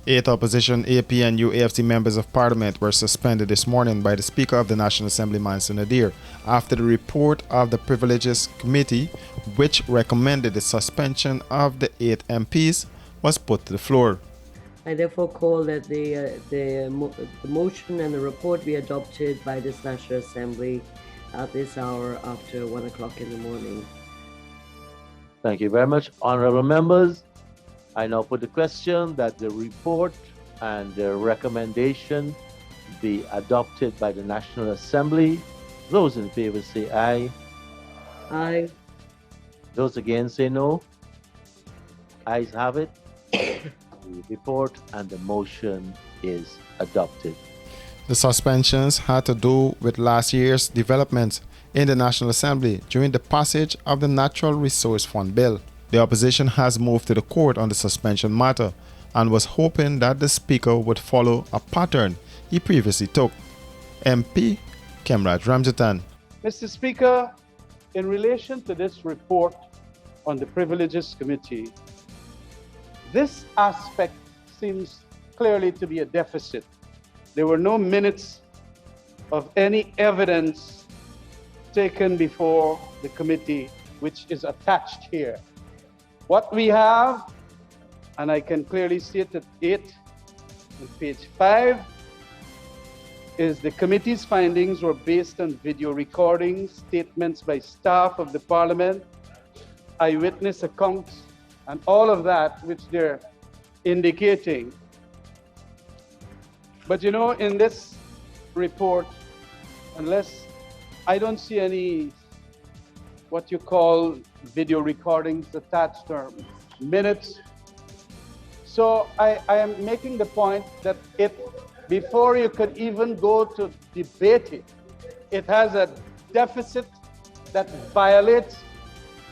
Eight opposition AP and UAFC members of parliament were suspended this morning by the Speaker of the National Assembly, Mansour Nadir, after the report of the Privileges Committee, which recommended the suspension of the eight MPs, was put to the floor. I therefore call that the motion and the report be adopted by this National Assembly at this hour after 1 o'clock in the morning. Thank you very much, honorable members. I now put the question that the report and the recommendation be adopted by the National Assembly. Those in favor say aye. Aye. Those against say no. Ayes have it. The report and the motion is adopted. The suspensions had to do with last year's developments in the National Assembly during the passage of the Natural Resource Fund Bill. The opposition has moved to the court on the suspension matter and was hoping that the Speaker would follow a pattern he previously took. MP Kemraj Ramjatan. Mr. Speaker, in relation to this report on the Privileges Committee, this aspect seems clearly to be a deficit. There were no minutes of any evidence taken before the committee, which is attached here. What we have, and I can clearly see it at 8 on page 5, is the committee's findings were based on video recordings, statements by staff of the parliament, eyewitness accounts, and all of that which they're indicating. But you know, in this report, unless I don't see any what you call video recordings attached or minutes. So I am making the point that before you could even go to debate it, it has a deficit that violates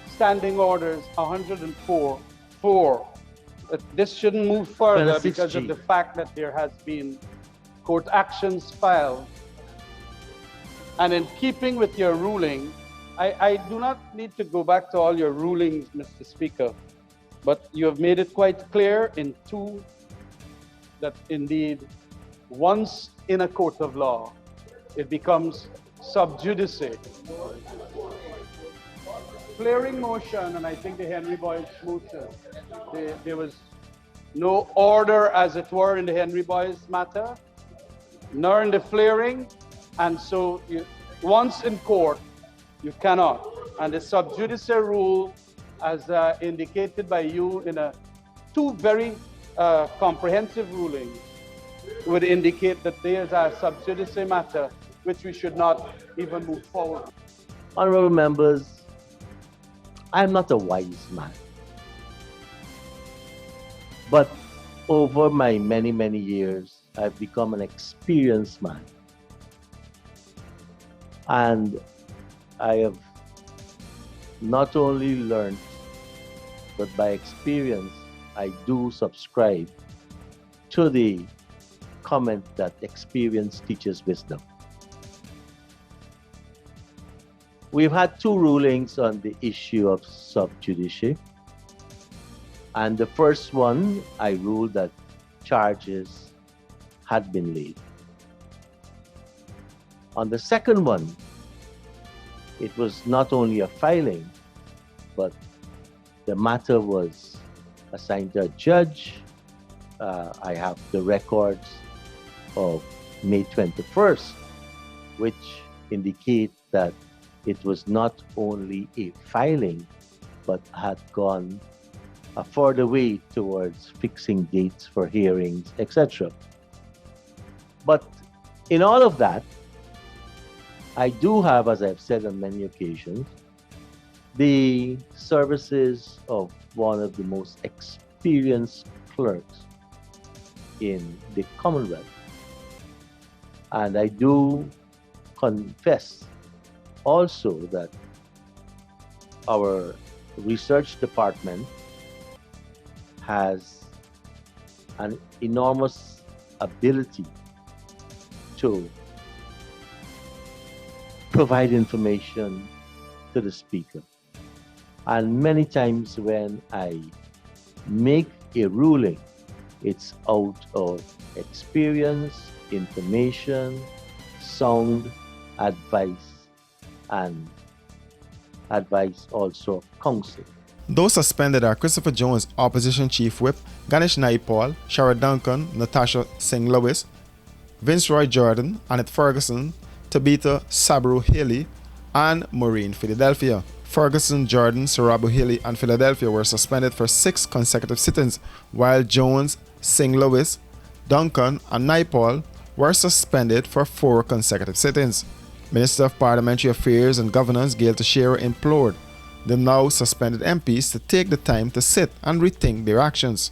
Standing Orders 104.4. This shouldn't move further because of the fact that there has been court actions filed. And in keeping with your ruling, I do not need to go back to all your rulings, Mr. Speaker, but you have made it quite clear in 2 that indeed, once in a court of law, it becomes sub judice. Flaring motion, and I think the Henry Boyce motion, there was no order, as it were, in the Henry Boyce matter, nor in the flaring, and so once in court, you cannot. And the sub judice rule, as indicated by you in 2 very comprehensive rulings, would indicate that there is a sub judice matter which we should not even move forward. Honorable members, I'm not a wise man. But over my many, many years, I've become an experienced man. And I have not only learned, but by experience, I do subscribe to the comment that experience teaches wisdom. We've had 2 rulings on the issue of sub judice. And the first one, I ruled that charges had been laid. On the second one, it was not only a filing, but the matter was assigned to a judge. I have the records of May 21st, which indicate that it was not only a filing, but had gone a further way towards fixing dates for hearings, etc. But in all of that, I do have, as I've said on many occasions, the services of one of the most experienced clerks in the Commonwealth. And I do confess also that our research department has an enormous ability to provide information to the Speaker. And many times when I make a ruling It's out of experience, information, sound advice, and advice also counsel. Those suspended are Christopher Jones, Opposition Chief Whip, Ganesh Naipaul, Shara Duncan, Natasha Singh Lewis, Vince Roy Jordan, Annette Ferguson, Tabitha Sabru Haley, and Maureen Philadelphia. Ferguson, Jordan, Sarabu Haley, and Philadelphia were suspended for 6 consecutive sittings, while Jones, Singh Lewis, Duncan, and Naipaul were suspended for 4 consecutive sittings. Minister of Parliamentary Affairs and Governance Gail Teixeira implored the now suspended MPs to take the time to sit and rethink their actions.